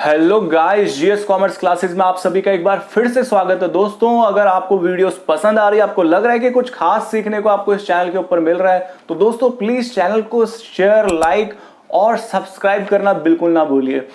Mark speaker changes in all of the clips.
Speaker 1: Hello guys, GS commerce classes में आप सभी का एक बार फिर से स्वागत है। दोस्तों, अगर आपको वीडियोस पसंद आ रही है, आपको लग रहा है कि कुछ खास सीखने को आपको इस चैनल के ऊपर मिल रहा है, तो दोस्तों प्लीज चैनल को शेयर, लाइक और सब्सक्राइब करना बिल्कुल ना भूलिए।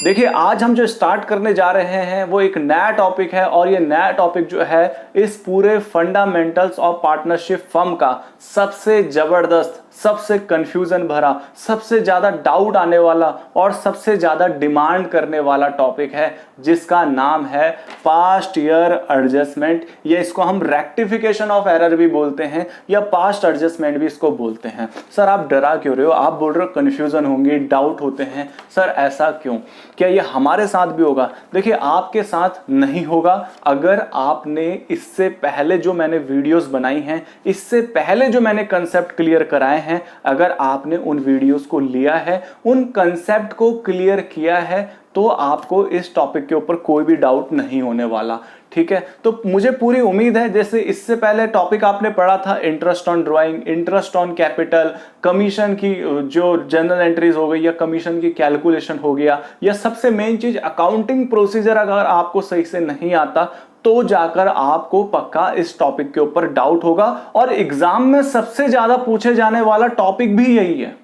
Speaker 1: देखिए, आज हम जो स्टार्ट करने जा रहे हैं वो एक नया टॉपिक है और ये नया टॉपिक जो है इस पूरे फंडामेंटल्स ऑफ पार्टनरशिप फर्म का सबसे जबरदस्त, सबसे कंफ्यूजन भरा, सबसे ज्यादा डाउट आने वाला और सबसे ज्यादा डिमांड करने वाला टॉपिक है, जिसका नाम है पास्ट ईयर एडजस्टमेंट। या इसको हम रेक्टिफिकेशन ऑफ एरर भी बोलते हैं या पास्ट एडजस्टमेंट भी इसको बोलते हैं। सर आप डरा क्यों रहे हो? आप बोल रहे हो कंफ्यूजन होंगी, डाउट होते हैं। सर ऐसा क्यों? क्या ये हमारे साथ भी होगा? देखिए, आपके साथ नहीं होगा अगर आपने इससे पहले जो मैंने वीडियोस बनाई हैं, इससे पहले जो मैंने कंसेप्ट क्लियर कराए हैं, अगर आपने उन वीडियोस को लिया है, उन कंसेप्ट को क्लियर किया है, तो आपको इस टॉपिक के ऊपर कोई भी डाउट नहीं होने वाला। ठीक है, तो मुझे पूरी उम्मीद है, जैसे इससे पहले टॉपिक आपने पढ़ा था interest on drawing, interest on capital, commission की जो जनरल एंट्रीज हो गई या कमीशन की कैलकुलेशन हो गया, या सबसे मेन चीज अकाउंटिंग प्रोसीजर अगर आपको सही से नहीं आता तो जाकर आपको पक्का इस टॉपिक के ऊपर डाउट होगा। और एग्जाम में सबसे ज्यादा पूछे जाने वाला टॉपिक भी यही है।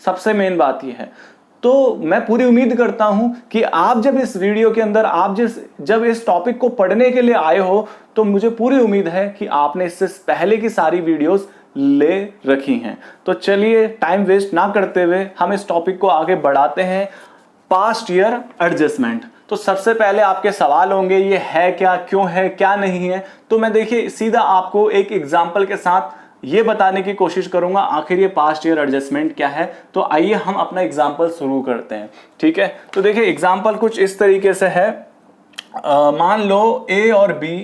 Speaker 1: सबसे मेन बात यह है। तो मैं पूरी उम्मीद करता हूं कि आप जब इस वीडियो के अंदर जब इस टॉपिक को पढ़ने के लिए आए हो, तो मुझे पूरी उम्मीद है कि आपने इससे पहले की सारी वीडियोस ले रखी हैं। तो चलिए टाइम वेस्ट ना करते हुए हम इस टॉपिक को आगे बढ़ाते हैं। Past year adjustment. तो सबसे पहले आपके सवाल होंगे, ये है क्या, क्यों है, क्या नहीं है। तो मैं देखिए सीधा आपको एक एग्जांपल के साथ ये बताने की कोशिश करूंगा आखिर ये पास्ट ईयर एडजस्टमेंट क्या है। तो आइए हम अपना एग्जांपल शुरू करते हैं। ठीक है, तो देखिए एग्जांपल कुछ इस तरीके से है। मान लो ए और बी,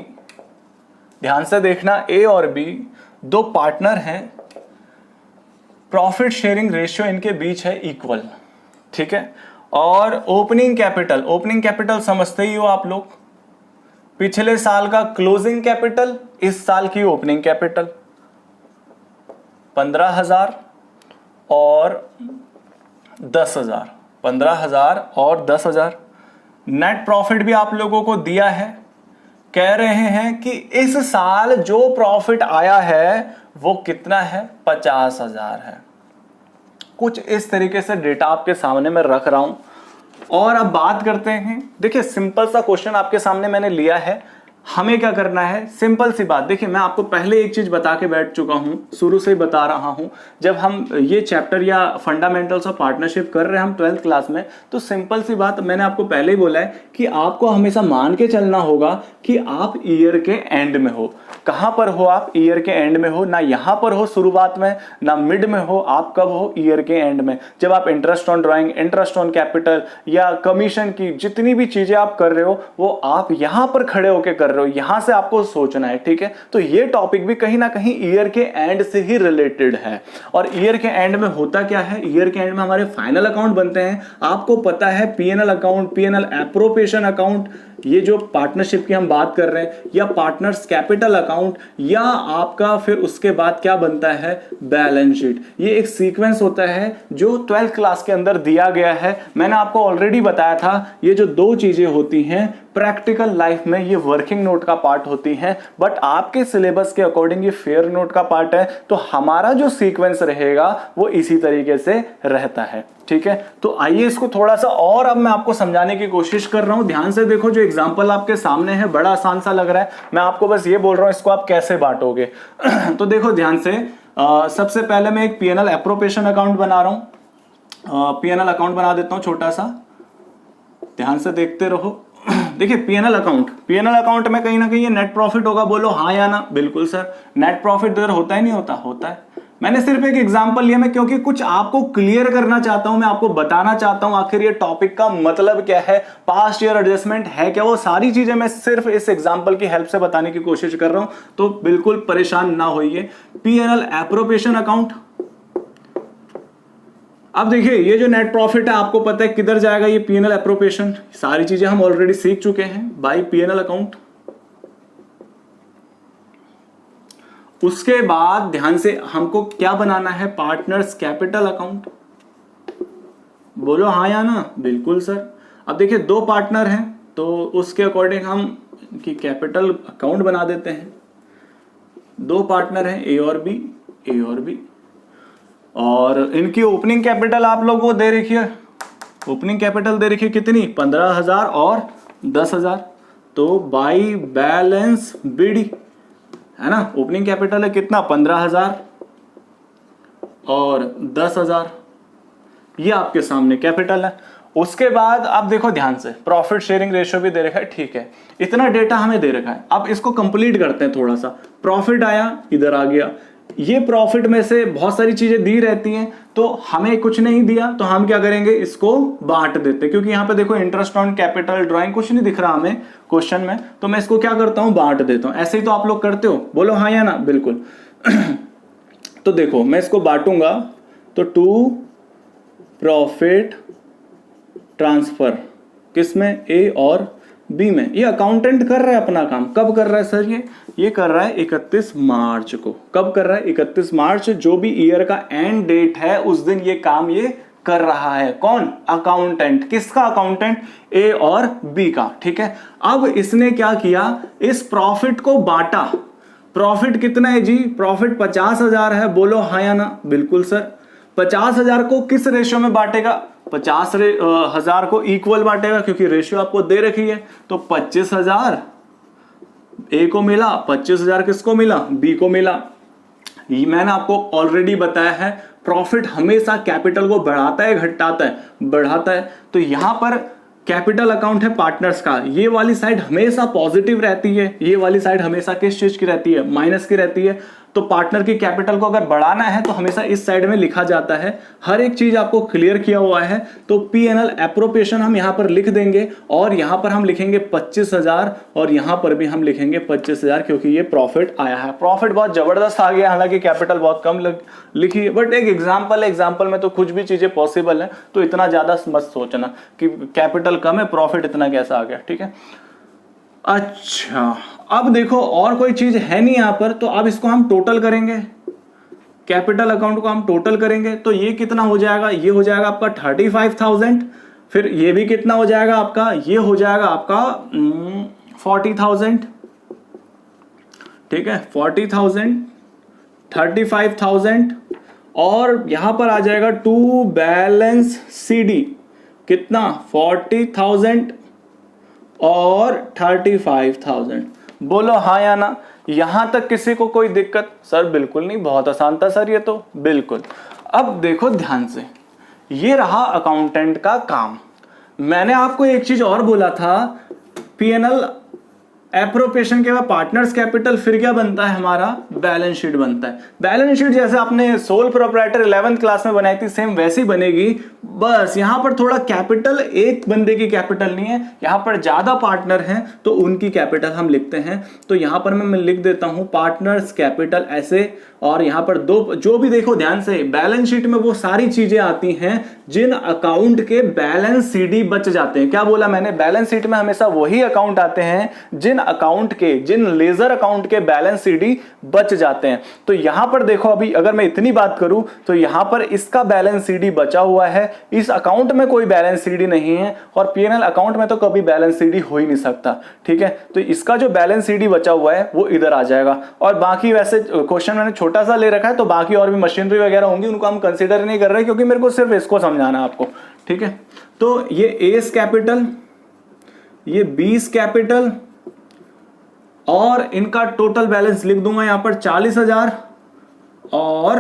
Speaker 1: ध्यान से देखना, ए और बी दो पार्टनर हैं, प्रॉफिट शेयरिंग रेशियो इनके बीच है इक्वल। ठीक है, और ओपनिंग कैपिटल समझते ही हो आप लोग, पिछले साल का क्लोजिंग कैपिटल, इस साल की ओपनिंग कैपिटल 15,000 और 10,000, 15,000 और 10,000। नेट प्रॉफिट भी आप लोगों को दिया है। कह रहे हैं कि इस साल जो प्रॉफिट आया है वो कितना है? 50,000 है। कुछ इस तरीके से डेटा आपके सामने मैं रख रहा हूं और अब बात करते हैं। देखिए सिंपल सा क्वेश्चन आपके सामने मैंने लिया है, हमें क्या करना है? सिंपल सी बात। देखिए मैं आपको पहले एक चीज बता के बैठ चुका हूं, शुरू से ही बता रहा हूं। जब हम ये चैप्टर या फंडामेंटल्स ऑफ पार्टनरशिप कर रहे हैं हम 12th क्लास में, तो सिंपल सी बात मैंने आपको पहले ही बोला है कि आपको हमेशा मान के चलना होगा कि आप ईयर के एंड में हो। कहां पर हो आप? ईयर के एंड में हो। ना यहां पर हो शुरुआत में, ना मिड में हो। आप कब हो? ईयर के एंड में। जब आप interest on drawing, interest on capital या कमीशन की जितनी भी चीजें आप कर रहे हो, वो आप यहां पर खड़े होकर कर रहे हो, यहां से आपको सोचना है। ठीक है, तो ये टॉपिक भी कहीं ना कहीं ईयर के एंड से ही रिलेटेड है। और ईयर के एंड में होता क्या है? ईयर के एंड में हमारे फाइनल अकाउंट बनते हैं। आपको पता है PNL account, PNL appropriation account, ये जो पार्टनरशिप की हम बात कर रहे हैं, या पार्टनर्स कैपिटल अकाउंट, या आपका फिर उसके बाद क्या बनता है? Balance sheet. ये एक सीक्वेंस होता है जो 12th क्लास के अंदर दिया गया है। मैंने आपको ऑलरेडी बताया था, ये जो दो चीजें होती हैं प्रैक्टिकल लाइफ में ये वर्किंग नोट का पार्ट होती हैं, बट आपके सिलेबस के अकॉर्डिंग ये फेयर नोट का पार्ट है। तो हमारा जो सीक्वेंस रहेगा वो इसी तरीके से रहता है। ठीक है, तो आइए इसको थोड़ा सा और अब मैं आपको समझाने की कोशिश कर रहा हूं। ध्यान से देखो, जो एग्जांपल आपके सामने है बड़ा आसान सा लग रहा है, मैं आपको बस ये बोल रहा हूं इसको आप कैसे बांटोगे। तो देखो ध्यान से, सबसे पहले मैं एक पीएनएल एप्रोप्रिएशन अकाउंट बना रहा हूं। पीएनएल अकाउंट बना देता हूं छोटा सा, ध्यान से देखते रहो। देखिए पीएनएल अकाउंट में कहीं ना कहीं ये नेट प्रॉफिट होगा। बोलो हाँ या ना? बिल्कुल सर, नेट प्रॉफिट इधर होता ही नहीं होता? होता है। मैंने सिर्फ एक एग्जांपल लिया मैं, क्योंकि कुछ आपको क्लियर करना चाहता हूं, मैं आपको बताना चाहता हूं आखिर ये टॉपिक का मतलब क्या है, पास्ट ईयर एडजस्टमेंट है क्या। वो सारी चीजें मैं सिर्फ इस एग्जांपल की हेल्प से बताने की कोशिश कर रहा हूं, तो बिल्कुल परेशान ना होइए। PNL appropriation account. अब देखिए ये जो नेट प्रॉफिट है आपको पता है किधर जाएगा? ये पीएनएल एप्रोप्रिएशन, सारी चीजें हम ऑलरेडी सीख चुके हैं बाय पीएनएल अकाउंट। उसके बाद ध्यान से हमको क्या बनाना है? Partners capital account. बोलो हाँ या ना? बिल्कुल सर। अब देखिए दो पार्टनर हैं तो उसके अकॉर्डिंग हम की कैपिटल अकाउंट बना देते हैं। दो पार्टनर हैं ए और बी, ए और बी, और इनकी ओपनिंग कैपिटल आप लोगों को दे रखी है, ओपनिंग कैपिटल दे रखी है कितनी, 15,000 और 10,000। तो बाई बैलेंस बीडी है ना, ओपनिंग कैपिटल है कितना 15,000 और 10,000, ये आपके सामने कैपिटल है। उसके बाद आप देखो ध्यान से, प्रॉफिट शेयरिंग रेशियो भी दे रखा है, ठीक है, इतना डेटा हमें दे रखा है। अब इसको कंप्लीट करते हैं थोड़ा सा। प्रॉफिट आया, इधर आ गया, ये प्रॉफिट में से बहुत सारी चीजें दी रहती हैं, तो हमें कुछ नहीं दिया तो हम क्या करेंगे, इसको बांट देते हैं, क्योंकि यहां पे देखो इंटरेस्ट ऑन कैपिटल ड्राइंग कुछ नहीं दिख रहा हमें क्वेश्चन में, तो मैं इसको क्या करता हूं, बांट देता हूं। ऐसे ही तो आप लोग करते हो, बोलो हाँ या ना, बिल्कुल। तो देखो मैं इसको बांटूंगा, तो टू प्रॉफिट ट्रांसफर किसमें, ए और बी में। ये अकाउंटेंट कर रहा है अपना काम, कब कर रहा है सर, ये कर रहा है 31 मार्च को। कब कर रहा है, 31 मार्च, जो भी ईयर का एंड डेट है उस दिन ये काम ये कर रहा है। कौन, अकाउंटेंट। किसका अकाउंटेंट, ए और बी का, ठीक है। अब इसने क्या किया, इस प्रॉफिट को बांटा। प्रॉफिट कितना है जी, प्रॉफिट 50,000 है, बोलो हाँ या ना, बिल्कुल सर। 50,000 को किस रेशियो में बांटेगा, 50,000 को इक्वल बांटेगा, क्योंकि रेशियो आपको दे रखी है। तो 25,000 ए को मिला, 25,000 किसको मिला, बी को मिला। ये मैंने आपको ऑलरेडी बताया है, प्रॉफिट हमेशा कैपिटल को बढ़ाता है घटाता है, बढ़ाता है। तो यहां पर कैपिटल अकाउंट है पार्टनर्स का, ये वाली साइड हमेशा पॉजिटिव रहती है, ये वाली साइड हमेशा किस चीज की रहती है, माइनस की रहती है। तो पार्टनर की कैपिटल को अगर बढ़ाना है तो हमेशा इस साइड में लिखा जाता है। हर एक चीज आपको क्लियर किया हुआ है। तो P&L एप्रोप्रिएशन हम यहां पर लिख देंगे, और यहां पर हम लिखेंगे 25,000, और यहां पर भी हम लिखेंगे 25,000, क्योंकि ये प्रॉफिट आया है। प्रॉफिट बहुत जबरदस्त आ गया, हालांकि कैपिटल बहुत कम लिखी है, बट एक एग्जाम्पल है, एग्जाम्पल में तो कुछ भी चीजें पॉसिबल है, तो इतना ज्यादा मत सोचना कि कैपिटल कम है प्रॉफिट इतना कैसा आ गया, ठीक है। अच्छा, अब देखो और कोई चीज है नहीं यहां पर, तो अब इसको हम टोटल करेंगे, कैपिटल अकाउंट को हम टोटल करेंगे। तो ये कितना हो जाएगा, ये हो जाएगा आपका 35,000, फिर ये भी कितना हो जाएगा आपका, ये हो जाएगा आपका 40,000, ठीक है, 40,000, 35,000, और यहां पर आ जाएगा टू बैलेंस CD कितना, 40,000 और 35,000। बोलो हाँ या ना, यहां तक किसी को कोई दिक्कत, सर बिल्कुल नहीं, बहुत आसान था सर ये तो, बिल्कुल। अब देखो ध्यान से, ये रहा अकाउंटेंट का काम। मैंने आपको एक चीज और बोला था, P&L एप्रोप्रिएशन के बाद पार्टनर्स कैपिटल, फिर क्या बनता है हमारा, बैलेंस शीट बनता है। बैलेंस शीट जैसे आपने सोल प्रोप्राइटर 11th क्लास में बनाई थी, सेम वैसी बनेगी, बस यहां पर थोड़ा कैपिटल, एक बंदे की कैपिटल नहीं है, यहां पर ज्यादा पार्टनर हैं तो उनकी कैपिटल हम लिखते हैं। तो यहां पर मैं लिख देता हूं पार्टनर्स कैपिटल ऐसे, और यहां पर दो, जो भी देखो ध्यान से, बैलेंस शीट में वो सारी चीजें आती हैं जिन अकाउंट के बैलेंस CD बच जाते हैं। क्या बोला मैंने, बैलेंस शीट में हमेशा वही अकाउंट आते हैं जिन अकाउंट के, जिन लेजर अकाउंट के बैलेंस CD बच जाते हैं। तो यहां पर देखो, अभी अगर मैं इतनी बात करूं तो यहां पर इसका बैलेंस CD बचा हुआ है, इस अकाउंट में कोई बैलेंस CD नहीं है, और P&L अकाउंट में तो कभी बैलेंस CD हो ही नहीं सकता, ठीक है। तो इसका जो बैलेंस CD बचा हुआ है वो इधर आ जाएगा, और बाकी वैसे क्वेश्चन मैंने छोटा सा ले रखा है, तो बाकी और भी मशीनरी वगैरह होंगी उनको हम कंसीडर नहीं कर रहे, क्योंकि मेरे को सिर्फ इसको समझाना है आपको, ठीक है। तो ये एस कैपिटल, ये बीस कैपिटल, और इनका टोटल बैलेंस लिख दूंगा यहां पर 40,000 और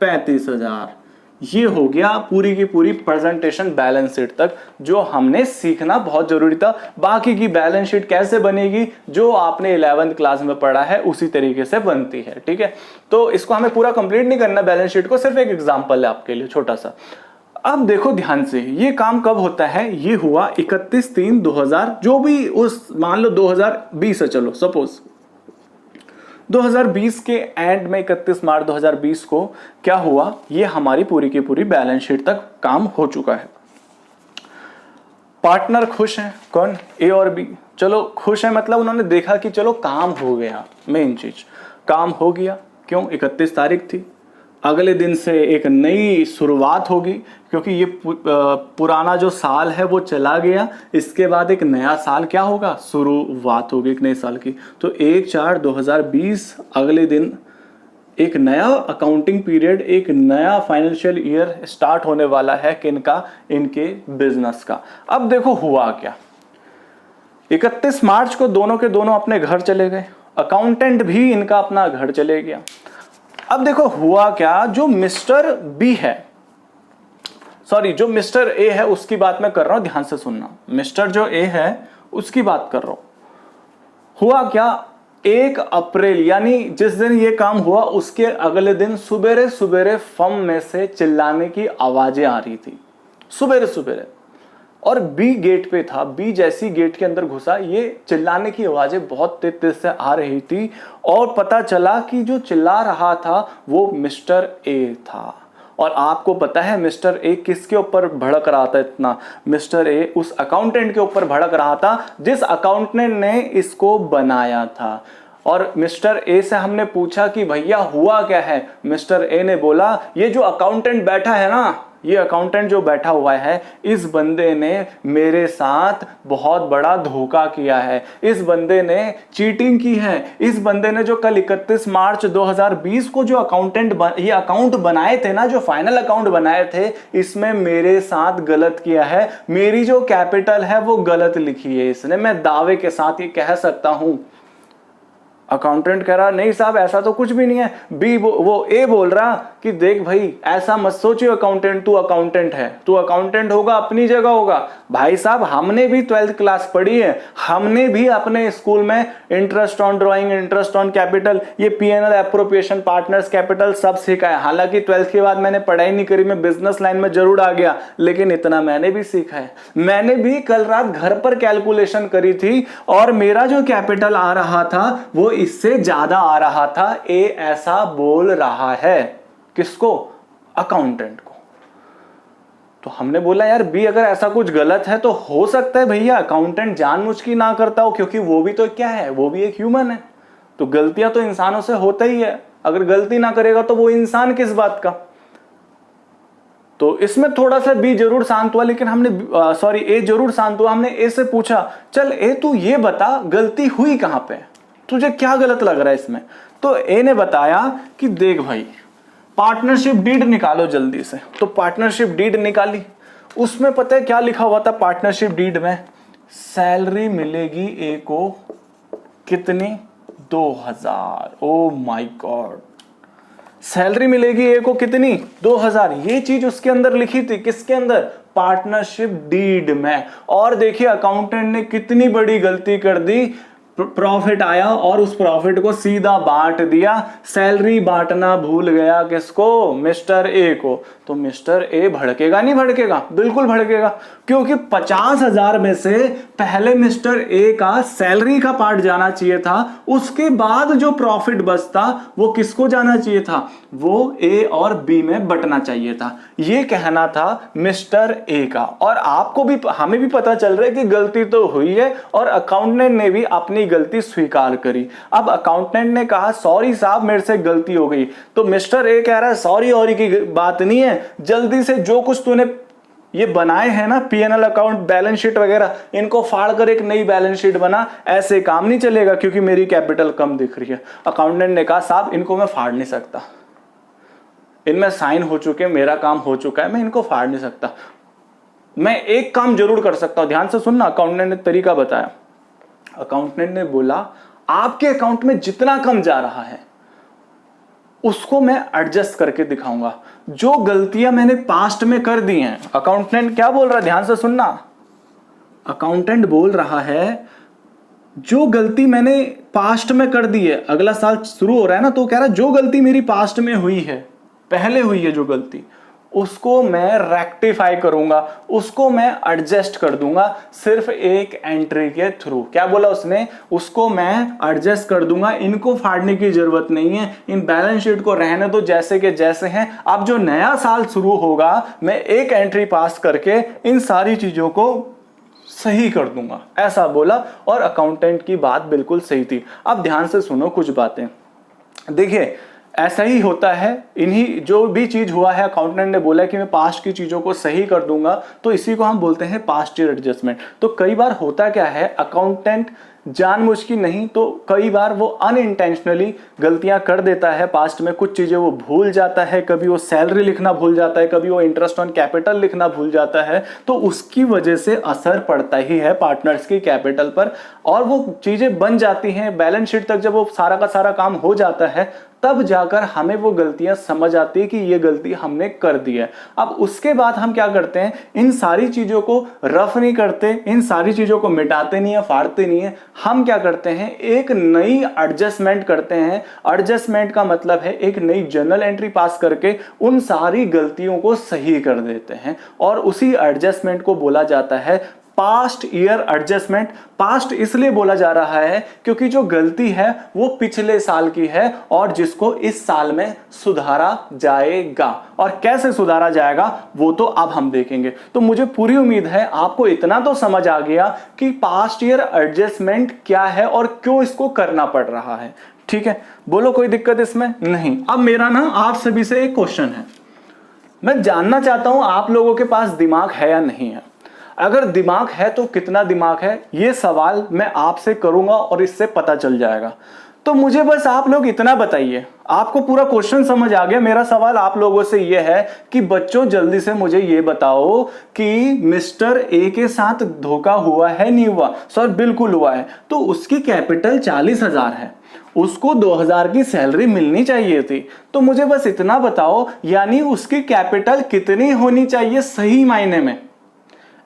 Speaker 1: 35,000। ये हो गया पूरी की पूरी प्रेजेंटेशन बैलेंस शीट तक, जो हमने सीखना बहुत जरूरी था। बाकी की बैलेंस शीट कैसे बनेगी, जो आपने 11th क्लास में पढ़ा है उसी तरीके से बनती है, ठीक है। तो इसको हमें पूरा कंप्लीट नहीं करना बैलेंस शीट को, सिर्फ एक एग्जांपल है आपके लिए छोटा सा। अब देखो ध्यान से, ये काम कब होता है, ये हुआ 31/3/2000, जो भी उस मान लो 2020 है, चलो सपोज 2020 के एंड में 31 मार्च 2020 को क्या हुआ, ये हमारी पूरी की पूरी बैलेंस शीट तक काम हो चुका है। पार्टनर खुश हैं, कौन, ए और बी। चलो खुश है मतलब उन्होंने देखा कि चलो काम हो गया, मेन चीज काम हो गया। क्यों, 31 तारीख थी, अगले दिन से एक नई शुरुआत होगी, क्योंकि ये पुराना जो साल है वो चला गया, इसके बाद एक नया साल क्या होगा, शुरुआत होगी एक नए साल की। तो 1/4/2020 अगले दिन एक नया अकाउंटिंग पीरियड, एक नया फाइनेंशियल ईयर स्टार्ट होने वाला है किनका, इनके बिजनेस का। अब देखो हुआ क्या, 31 मार्च को दोनों के दोनों अपने घर चले गए, अकाउंटेंट भी इनका अपना घर चले गया। अब देखो हुआ क्या, जो मिस्टर बी है, सॉरी जो मिस्टर ए है उसकी बात मैं कर रहा हूं, ध्यान से सुनना, मिस्टर जो ए है उसकी बात कर रहा हूं। हुआ क्या, 1 अप्रैल यानी जिस दिन ये काम हुआ उसके अगले दिन सुबेरे सुबेरे फर्म में से चिल्लाने की आवाजें आ रही थी, सुबेरे सुबेरे। और बी गेट पे था, बी जैसी गेट के अंदर घुसा, ये चिल्लाने की आवाजें बहुत तेज तेज से आ रही थी, और पता चला कि जो चिल्ला रहा था वो मिस्टर ए था। और आपको पता है मिस्टर ए किसके ऊपर भड़क रहा था इतना, मिस्टर ए उस अकाउंटेंट के ऊपर भड़क रहा था जिस अकाउंटेंट ने इसको बनाया था। और मिस्टर ए से हमने पूछा कि भैया हुआ क्या है, मिस्टर ए ने बोला ये जो अकाउंटेंट बैठा है ना, ये अकाउंटेंट जो बैठा हुआ है, इस बंदे ने मेरे साथ बहुत बड़ा धोखा किया है, इस बंदे ने चीटिंग की है, इस बंदे ने जो कल 31 मार्च 2020 को जो ये अकाउंट बनाए थे ना, जो फाइनल अकाउंट बनाए थे, इसमें मेरे साथ गलत किया है, मेरी जो कैपिटल है वो गलत लिखी है इसने, मैं दावे के साथ ये कह सकता हूं। अकाउंटेंट कह रहा नहीं साहब ऐसा तो कुछ भी नहीं है। बी वो ए बोल रहा कि देख भाई ऐसा मत सोचियो अकाउंटेंट, तू अकाउंटेंट है, तू अकाउंटेंट होगा अपनी जगह होगा। भाई साहब हमने भी 12th क्लास पढ़ी है, हमने भी अपने स्कूल में interest on drawing, interest on capital, ये P&L एप्रोप्रिएशन, पार्टनर्स कैपिटल सब सीखा है। हालांकि 12th के बाद मैंने पढ़ाई नहीं करी, मैं बिजनेस लाइन में जरूर आ गया, लेकिन इतना मैंने भी सीखा है। मैंने भी कल रात घर पर कैलकुलेशन करी थी और मेरा जो कैपिटल आ रहा था वो इससे ज्यादा आ रहा था। ए ऐसा बोल रहा है, किसको, अकाउंटेंट को। तो हमने बोला यार बी अगर ऐसा कुछ गलत है तो हो सकता है भैया अकाउंटेंट जानबूझ के ना करता हो, क्योंकि वो भी तो क्या है, वो भी एक ह्यूमन है, तो गलतियां तो इंसानों से होता ही है, अगर गलती ना करेगा तो वो इंसान किस बात का। तो इसमें थोड़ा सा बी जरूर शांत हुआ, लेकिन हमने सॉरी ए जरूर शांत हुआ। हमने ए से पूछा चल ए तू ये बता गलती हुई कहां पे, तुझे क्या गलत लग रहा है इसमें। तो ए ने बताया कि देख भाई पार्टनरशिप डीड निकालो जल्दी से। तो पार्टनरशिप डीड निकाली, उसमें पता है क्या लिखा हुआ था पार्टनरशिप डीड में, सैलरी मिलेगी ए को कितनी, 2000। ओ माय गॉड, सैलरी मिलेगी ए को कितनी, 2000। ये चीज उसके अंदर लिखी थी, किसके अंदर, पार्टनरशिप डीड में। और देखिए अकाउंटेंट ने कितनी बड़ी गलती कर दी, प्रॉफिट आया और उस प्रॉफिट को सीधा बांट दिया, सैलरी बांटना भूल गया, किसको, मिस्टर ए को। तो मिस्टर ए भड़केगा नहीं भड़केगा, बिल्कुल भड़केगा, क्योंकि 50,000 में से पहले मिस्टर ए का सैलरी का पार्ट जाना चाहिए था, उसके बाद जो प्रॉफिट बचता वो किसको जाना चाहिए था, वो ए और बी में बंटना चाहिए था। ये कहना था मिस्टर ए का। और आपको भी हमें भी पता चल रहा है कि गलती तो हुई है और अकाउंटेंट ने भी अपनी गलती स्वीकार करी। अब अकाउंटेंट ने कहा सॉरी साहब मेरे से गलती हो गई, तो मिस्टर ए कह रहा है सॉरी और की बात नहीं है, जल्दी से जो कुछ तूने ये बनाए हैं ना P&L अकाउंट, बैलेंस शीट वगैरह, इनको फाड़ कर एक नई बैलेंस शीट बना, ऐसे काम नहीं चलेगा क्योंकि मेरी कैपिटल कम दिख रही है। अकाउंटेंट ने कहा साहब इनको मैं फाड़ नहीं सकता, इनमें साइन हो चुके, मेरा काम हो चुका है, मैं इनको फाड़ नहीं सकता। मैं एक काम जरूर कर सकता हूं, ध्यान से सुनना, अकाउंटेंट ने तरीका बताया। अकाउंटेंट ने बोला आपके अकाउंट में जितना कम जा रहा है उसको मैं एडजस्ट करके दिखाऊंगा, जो गलतियां मैंने पास्ट में कर दी हैं। अकाउंटेंट क्या बोल रहा है, ध्यान से सुनना, अकाउंटेंट बोल रहा है जो गलती मैंने पास्ट में कर दी है, अगला साल शुरू हो रहा है ना, तो कह रहा है जो गलती मेरी पास्ट में हुई है, पहले हुई है जो गलती, उसको मैं रेक्टिफाई करूंगा, उसको मैं एडजस्ट कर दूंगा सिर्फ एक एंट्री के थ्रू। क्या बोला उसने, उसको मैं एडजस्ट कर दूंगा, इनको फाड़ने की जरूरत नहीं है, इन बैलेंस शीट को रहने दो जैसे के जैसे हैं। अब जो नया साल शुरू होगा मैं एक एंट्री पास करके इन सारी चीजों को सही कर दूंगा, ऐसा बोला। और अकाउंटेंट की बात बिल्कुल सही थी। अब ध्यान से सुनो कुछ बातें। देखिए ऐसा ही होता है। इन्हीं जो भी चीज हुआ है, अकाउंटेंट ने बोला कि मैं पास्ट की चीजों को सही कर दूंगा, तो इसी को हम बोलते हैं पास्ट ईयर एडजस्टमेंट। तो कई बार होता क्या है, अकाउंटेंट जानबूझ के नहीं तो कई बार वो अनइंटेंशनली गलतियां कर देता है, पास्ट में कुछ चीजें वो भूल जाता है, कभी वो सैलरी लिखना भूल जाता है, कभी वो इंटरेस्ट ऑन कैपिटल लिखना भूल जाता है, तो उसकी वजह से असर पड़ता ही है पार्टनर्स की कैपिटल पर, और वो चीजें बन जाती हैं। बैलेंस शीट तक जब वो सारा का सारा काम हो जाता है, तब जाकर हमें वो गलतियां समझ आती है कि ये गलती हमने कर दी है। अब उसके बाद हम क्या करते हैं, इन सारी चीजों को रफ नहीं करते, इन सारी चीजों को मिटाते नहीं है, फाड़ते नहीं है, हम क्या करते हैं, एक नई एडजस्टमेंट करते हैं। एडजस्टमेंट का मतलब है एक नई जर्नल एंट्री पास करके उन सारी गलतियों को सही कर देते हैं, और उसी एडजस्टमेंट को बोला जाता है पास्ट ईयर एडजस्टमेंट। पास्ट इसलिए बोला जा रहा है क्योंकि जो गलती है वो पिछले साल की है और जिसको इस साल में सुधारा जाएगा। और कैसे सुधारा जाएगा वो तो अब हम देखेंगे। तो मुझे पूरी उम्मीद है आपको इतना तो समझ आ गया कि पास्ट ईयर एडजस्टमेंट क्या है और क्यों इसको करना पड़ रहा है। ठीक है, बोलो कोई दिक्कत इसमें नहीं। अब मेरा ना आप सभी से एक क्वेश्चन है, मैं जानना चाहता हूं आप लोगों के पास दिमाग है या नहीं है। अगर दिमाग है तो कितना दिमाग है, ये सवाल मैं आपसे करूंगा और इससे पता चल जाएगा। तो मुझे बस आप लोग इतना बताइए, आपको पूरा क्वेश्चन समझ आ गया। मेरा सवाल आप लोगों से ये है कि बच्चों जल्दी से मुझे ये बताओ कि मिस्टर ए के साथ धोखा हुआ है नहीं हुआ। सर बिल्कुल हुआ है। तो उसकी कैपिटल 40,000 है, उसको 2,000 की सैलरी मिलनी चाहिए थी। तो मुझे बस इतना बताओ, यानी उसकी कैपिटल कितनी होनी चाहिए सही मायने में,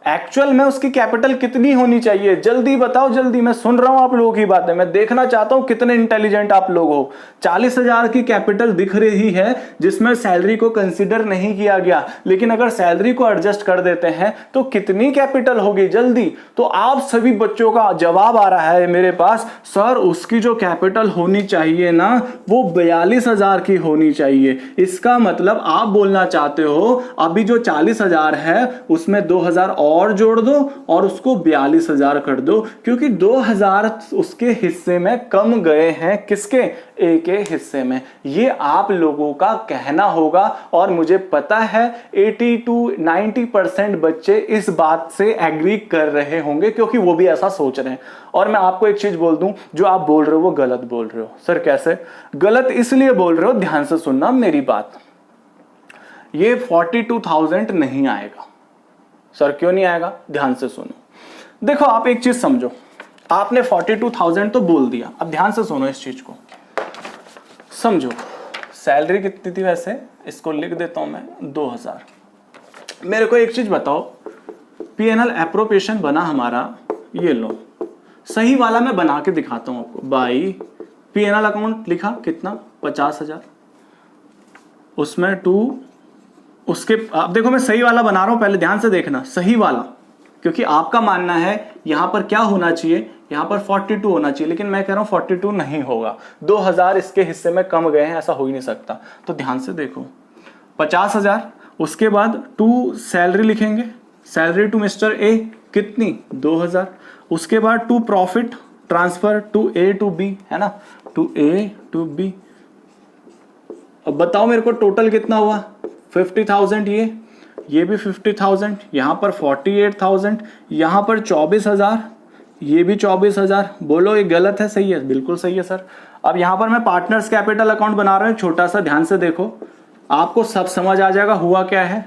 Speaker 1: एक्चुअल में उसकी कैपिटल कितनी होनी चाहिए? जल्दी बताओ, जल्दी, मैं सुन रहा हूं आप लोगों की बातें, मैं देखना चाहता हूं कितने इंटेलिजेंट आप लोग हो। 40,000 की कैपिटल दिख रही है जिसमें सैलरी को कंसीडर नहीं किया गया, लेकिन अगर सैलरी को एडजस्ट कर देते हैं तो कितनी कैपिटल होगी? जल्दी। तो आप सभी बच्चों का जवाब आ रहा है मेरे पास, सर उसकी जो कैपिटल होनी चाहिए ना वो 42,000 की होनी चाहिए। इसका मतलब आप बोलना चाहते हो अभी जो 40,000 है उसमें 2,000 और जोड़ दो और उसको 42,000 कर दो, क्योंकि 2,000 उसके हिस्से में कम गए हैं। किसके? ए के हिस्से में। ये आप लोगों का कहना होगा और मुझे पता है 80 to 90% बच्चे इस बात से एग्री कर रहे होंगे, क्योंकि वो भी ऐसा सोच रहे हैं। और मैं आपको एक चीज बोल दूं, जो आप बोल रहे हो वो गलत बोल रहे हो। सर कैसे गलत? इसलिए बोल रहे हो, ध्यान से सुनना मेरी बात। ये 42,000 नहीं आएगा। सर क्यों नहीं आएगा? ध्यान से सुनो। देखो आप एक चीज समझो, आपने 42,000 तो बोल दिया, अब ध्यान से सुनो इस चीज को समझो। सैलरी कितनी थी वैसे? इसको लिख देता हूं मैं 2,000। मेरे को एक चीज बताओ, पीएनएल एप्रोप्रिएशन बना हमारा, ये लो सही वाला मैं बना के दिखाता हूं आपको। बाई पीएनएल अकाउंट लिखा कितना? 50,000, उसमें 2 उसके, आप देखो मैं सही वाला बना रहा हूं, पहले ध्यान से देखना सही वाला, क्योंकि आपका मानना है यहां पर क्या होना चाहिए, यहां पर 42 होना चाहिए, लेकिन मैं कह रहा हूं 42 नहीं होगा। 2,000 इसके हिस्से में कम गए हैं, ऐसा हो ही नहीं सकता। तो ध्यान से देखो 50,000, उसके बाद 2 सैलरी लिखेंगे, सैलरी टू मिस्टर ए कितनी? 2,000। उसके बाद 2 profit transfer to A to B, है ना, टू ए टू बी। अब बताओ मेरे को टोटल कितना हुआ? 50,000, ये भी 50,000, यहां पर 48,000, यहां पर 24,000, ये भी 24,000। बोलो ये गलत है सही है? बिल्कुल सही है सर। अब यहां पर मैं पार्टनर्स कैपिटल अकाउंट बना रहा हूं छोटा सा, ध्यान से देखो, आपको सब समझ आ जाएगा हुआ क्या है।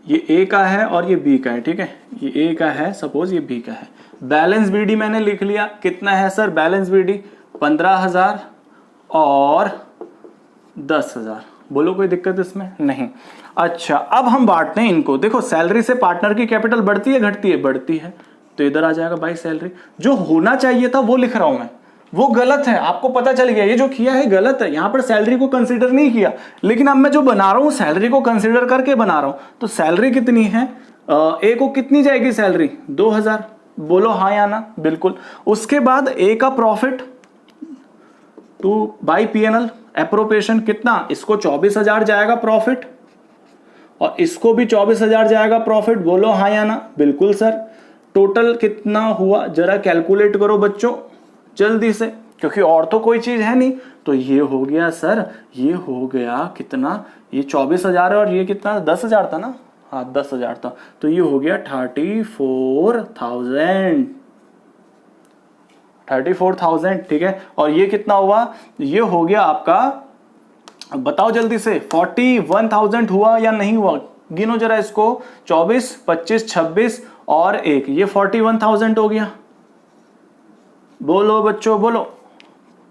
Speaker 1: ये ए का है और ये बी का है, ठीक है, ये ए का है सपोज, ये बी का है। बैलेंस बीडी मैंने लिख लिया, कितना है सर बैलेंस बीडी? 15,000 और 10,000। बोलो कोई दिक्कत इसमें? नहीं। अच्छा अब हम बांटते हैं इनको। देखो सैलरी से पार्टनर की कैपिटल बढ़ती है घटती है? बढ़ती है। तो इधर आ जाएगा बाई सैलरी। जो होना चाहिए था वो लिख रहा हूं मैं, वो गलत है, आपको पता चल गया। ये जो किया है गलत है, यहां पर सैलरी को कंसीडर नहीं किया, लेकिन अब मैं जो बना रहा हूं सैलरी को कंसीडर करके बना रहा हूं। तो सैलरी कितनी है? ए को कितनी जाएगी सैलरी? 2,000। बोलो हाँ या ना? बिल्कुल। उसके बाद ए का profit two by PNL appropriation कितना? इसको 24,000 जाएगा प्रॉफिट और इसको भी 24,000 जाएगा प्रॉफिट। बोलो हाँ या ना? बिल्कुल सर। टोटल कितना हुआ जरा कैलकुलेट करो बच्चों। जल्दी से, क्योंकि और तो कोई चीज है नहीं। तो ये हो गया सर, ये हो गया कितना, ये 24,000 है और ये कितना 10,000 था ना, हाँ 10,000 था, तो ये हो गया 34,000, ठीक है। और ये कितना हुआ, ये हो गया आपका, बताओ जल्दी से, 41,000 हुआ या नहीं हुआ, गिनो जरा इसको, 24, 25, 26 और 1, ये 41,000 हो गया। बोलो बच्चों बोलो,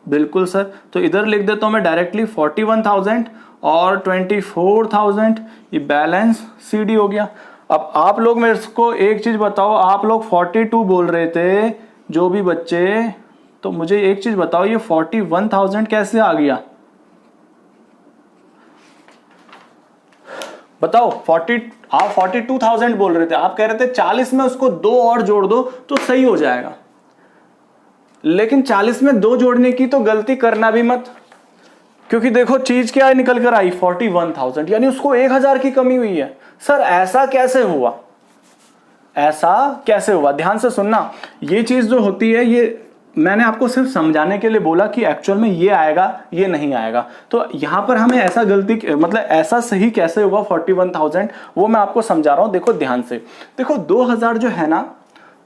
Speaker 1: बिल्कुल सर। तो इधर लिख देता हूं मैं डायरेक्टली 41,000 और 24,000, ये बैलेंस CD हो गया। अब आप लोग मेरे को एक चीज बताओ, आप लोग 42 बोल रहे थे जो भी बच्चे, तो मुझे एक चीज बताओ, ये 41,000 कैसे आ गया, बताओ। आप 42,000 बोल रहे थे, आप कह रहे थे 40 में उसको 2 और जोड़ दो तो सही हो जाएगा, लेकिन 40 में 2 जोड़ने की तो गलती करना भी मत, क्योंकि देखो चीज क्या निकल कर आई 41,000, यानी उसको 1,000 की कमी हुई है। सर ऐसा कैसे हुआ, ऐसा कैसे हुआ, ध्यान से सुनना। ये चीज जो होती है, ये मैंने आपको सिर्फ समझाने के लिए बोला कि एक्चुअल में ये आएगा ये नहीं आएगा। तो यहां पर हमें ऐसा गलती, मतलब ऐसा सही कैसे होगा 41,000, वो मैं आपको समझा रहा हूं। देखो ध्यान से, देखो 2,000 जो है ना,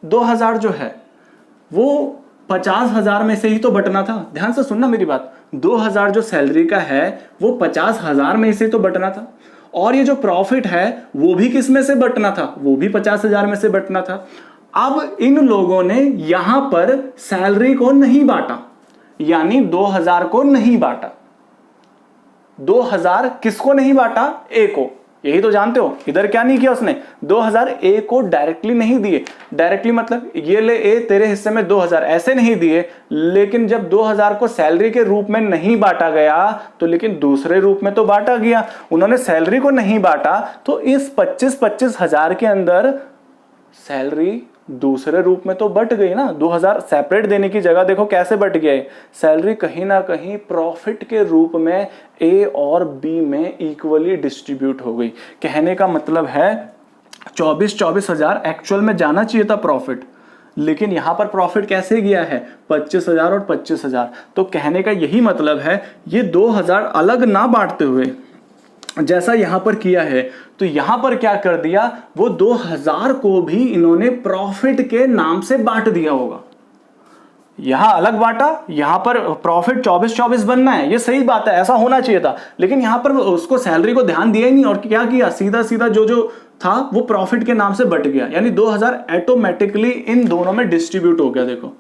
Speaker 1: 2,000 जो है वो 50,000 में से ही तो बटना था। ध्यान से सुनना मेरी बात, 2,000 जो सैलरी का है वो 50,000 में से तो बटना था, और ये जो प्रॉफिट है वो भी किस में से बटना था, वो भी 50,000 में से बटना था। अब इन लोगों ने यहां पर सैलरी को नहीं बांटा, यानी 2,000 को नहीं बांटा। 2,000 किसको नहीं बांटा, ए को, यही तो जानते हो। इधर क्या नहीं किया उसने, 2,000 ए को डायरेक्टली नहीं दिए। डायरेक्टली मतलब ये ले ए तेरे हिस्से में 2,000 ऐसे नहीं दिए, लेकिन जब 2,000 को सैलरी के रूप में नहीं बांटा गया तो लेकिन दूसरे रूप में तो बांटा गया। उन्होंने सैलरी को नहीं बांटा, तो इस 25-25 हजार के अंदर सैलरी दूसरे रूप में तो बट गई ना। 2,000 सेपरेट देने की जगह देखो कैसे बट गया है, सैलरी कहीं ना कहीं प्रॉफिट के रूप में ए और बी में इक्वली डिस्ट्रीब्यूट हो गई। कहने का मतलब है 24 हजार एक्चुअल में जाना चाहिए था प्रॉफिट, लेकिन यहां पर प्रॉफिट कैसे गया है 25,000 और 25,000। तो कहने का यही मतलब है, ये 2,000 अलग ना बांटते हुए जैसा यहां पर किया है, तो यहां पर क्या कर दिया, वो 2,000 को भी इन्होंने प्रॉफिट के नाम से बांट दिया होगा। यहां अलग बांटा, यहां पर प्रॉफिट 24-24 बनना है, ये सही बात है, ऐसा होना चाहिए था, लेकिन यहां पर उसको सैलरी को ध्यान दिया ही नहीं, और क्या किया, सीधा सीधा जो था वो प्रॉफिट के नाम से बट गया, यानी 2,000 ऑटोमेटिकली इन दोनों में डिस्ट्रीब्यूट हो गया। देखो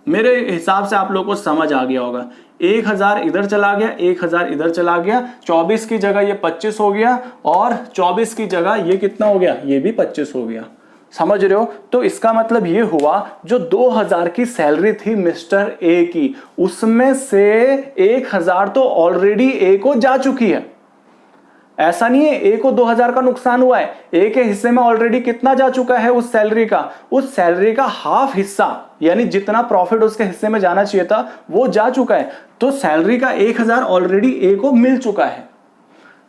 Speaker 1: मेरे हिसाब से आप लोगों को समझ आ गया होगा, 1,000 इधर चला गया, 1,000 इधर चला गया, 24 की जगह ये 25 हो गया, और 24 की जगह ये कितना हो गया, ये भी 25 हो गया। समझ रहे हो। तो इसका मतलब ये हुआ जो 2,000 की सैलरी थी मिस्टर ए की, उसमें से 1,000 तो ऑलरेडी ए को जा चुकी है। ऐसा नहीं है ए को 2,000 का नुकसान हुआ है, ए के हिस्से में ऑलरेडी कितना जा चुका है उस सैलरी का हाफ हिस्सा, यानी जितना प्रॉफिट उसके हिस्से में जाना चाहिए था वो जा चुका है। तो सैलरी का 1,000 ऑलरेडी ए को मिल चुका है।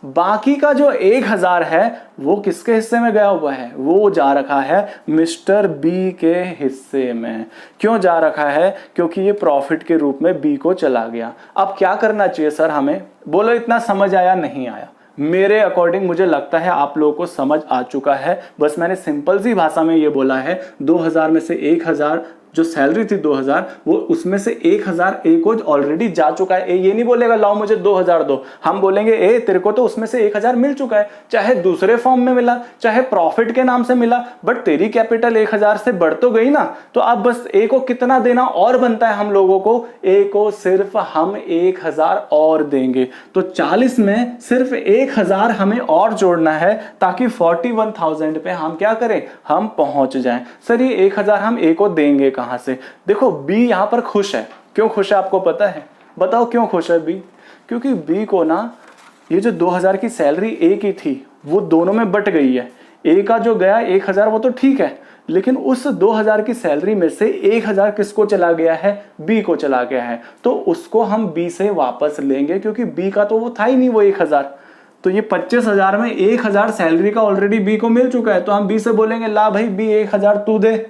Speaker 1: बाकी का जो 1,000 है वो किसके हिस्से में गया हुआ है, वो जा रखा है मिस्टर बी के हिस्से में। क्यों जा रखा है, क्योंकि ये प्रॉफिट के रूप में बी को चला गया। अब क्या करना चाहिए सर हमें, बोलो इतना समझ आया नहीं आया। मेरे अकॉर्डिंग मुझे लगता है आप लोगों को समझ आ चुका है, बस मैंने सिंपल सी भाषा में ये बोला है 2,000 में से 1,000 जो सैलरी थी 2,000, वो उसमें से 1,000 ए को ऑलरेडी जा चुका है। ए ये नहीं बोलेगा लाओ मुझे 2,000 दो, हम बोलेंगे ए तेरे को तो उसमें से 1,000 मिल चुका है, चाहे दूसरे फॉर्म में मिला चाहे प्रॉफिट के नाम से मिला, बट तेरी कैपिटल 1,000 से बढ़ तो गई ना। तो अब बस ए को कितना देना और बनता है हम लोगों को, ए को सिर्फ हम 1,000 और देंगे। तो 40 में सिर्फ 1,000 हमें और जोड़ना है ताकि 41,000 पे हम क्या करें, हम पहुंच जाएं। सर ये 1,000 हम ए को देंगे कहां से। देखो बी यहां पर खुश है, क्यों खुश है आपको पता है, बताओ क्यों खुश है बी। क्योंकि बी को ना ये जो 2,000 की सैलरी ए की थी वो दोनों में बट गई है। ए का जो गया 1,000 वो तो ठीक है, लेकिन उस 2,000 की सैलरी में से 1,000 किसको चला गया है, बी को चला गया है। तो उसको हम बी से वापस लेंगे, क्योंकि बी का तो वो था ही नहीं वो 1,000। तो ये 25,000 में 1,000 सैलरी का ऑलरेडी बी को मिल चुका है, तो हम बी से बोलेंगे ला भाई बी 1,000 तू दे।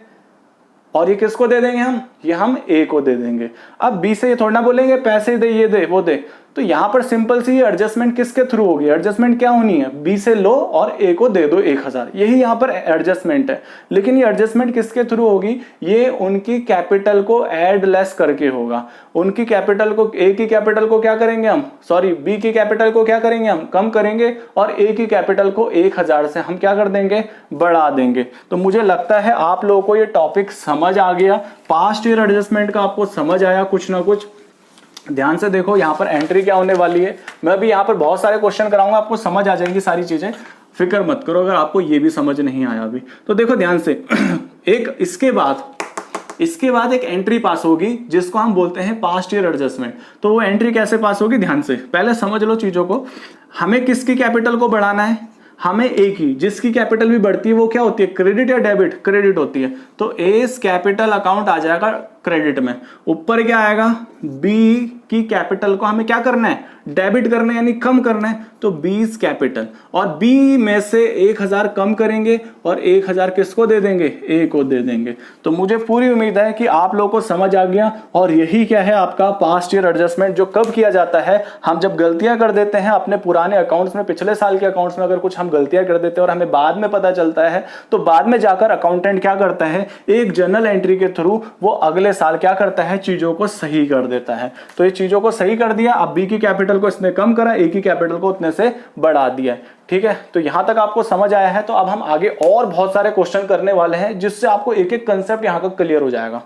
Speaker 1: और ये किसको दे देंगे ये हम ए को दे देंगे। अब बी से ये थोड़ा ना बोलेंगे पैसे दे, ये दे, वो दे, तो यहां पर सिंपल सी एडजस्टमेंट किसके थ्रू होगी, एडजस्टमेंट क्या होनी है, बी से लो और ए को दे दो 1000, यही यहां पर एडजस्टमेंट है। लेकिन ये एडजस्टमेंट किसके थ्रू होगी, ये उनकी कैपिटल को ऐड लेस करके होगा। उनकी कैपिटल को, ए की कैपिटल को क्या करेंगे हम, सॉरी बी की कैपिटल को क्या करेंगे हम, कम करेंगे, और ए की कैपिटल को 1000 से हम क्या कर देंगे, बढ़ा देंगे। तो मुझे लगता है आप लोगों को ये टॉपिक समझ आ गया, पास्ट ईयर एडजस्टमेंट का आपको समझ आया कुछ ना कुछ। ध्यान से देखो यहाँ पर एंट्री क्या होने वाली है, मैं भी यहाँ पर बहुत सारे क्वेश्चन कराऊंगा, आपको समझ आ जाएंगी सारी चीजें, फिक्र मत करो अगर आपको ये भी समझ नहीं आया अभी। तो देखो ध्यान से एक इसके बाद एक एंट्री पास होगी जिसको हम बोलते हैं पास्ट ईयर एडजस्टमेंट। तो वो एंट्री कैसे पास होगी, ध्यान से पहले समझ लो चीजों को। हमें किसकी कैपिटल को बढ़ाना है, हमें ए की, जिसकी कैपिटल भी बढ़ती है वो क्या होती है, क्रेडिट या डेबिट, क्रेडिट होती है। तो एस कैपिटल अकाउंट आ जाएगा क्रेडिट में, ऊपर क्या आएगा, बी की कैपिटल को हमें क्या करना है, डेबिट करना है, यानी कम करना है, तो बीस कैपिटल, और बी में से 1000 कम करेंगे और 1000 किसको दे देंगे, ए को दे देंगे। तो मुझे पूरी उम्मीद है कि आप लोगों को समझ आ गया। और यही क्या है आपका पास्ट ईयर एडजस्टमेंट, जो कब किया जाता है, हम जब गलतियां कर देते हैं अपने पुराने अकाउंट्स में, पिछले साल के अकाउंट्स में अगर कुछ हम गलतियां कर देते हैं और हमें बाद में पता चलता है, तो बाद में जाकर अकाउंटेंट क्या करता है, एक जर्नल एंट्री के थ्रू वो अगले साल क्या करता है, चीजों को सही कर देता है। तो ये चीजों को सही कर दिया, अब बी की कैपिटल को इसने कम करा, ए की कैपिटल को उतने से बढ़ा दिया। ठीक है, तो यहां तक आपको समझ आया है। तो अब हम आगे और बहुत सारे क्वेश्चन करने वाले हैं जिससे आपको एक एक कंसेप्ट यहां का क्लियर हो जाएगा।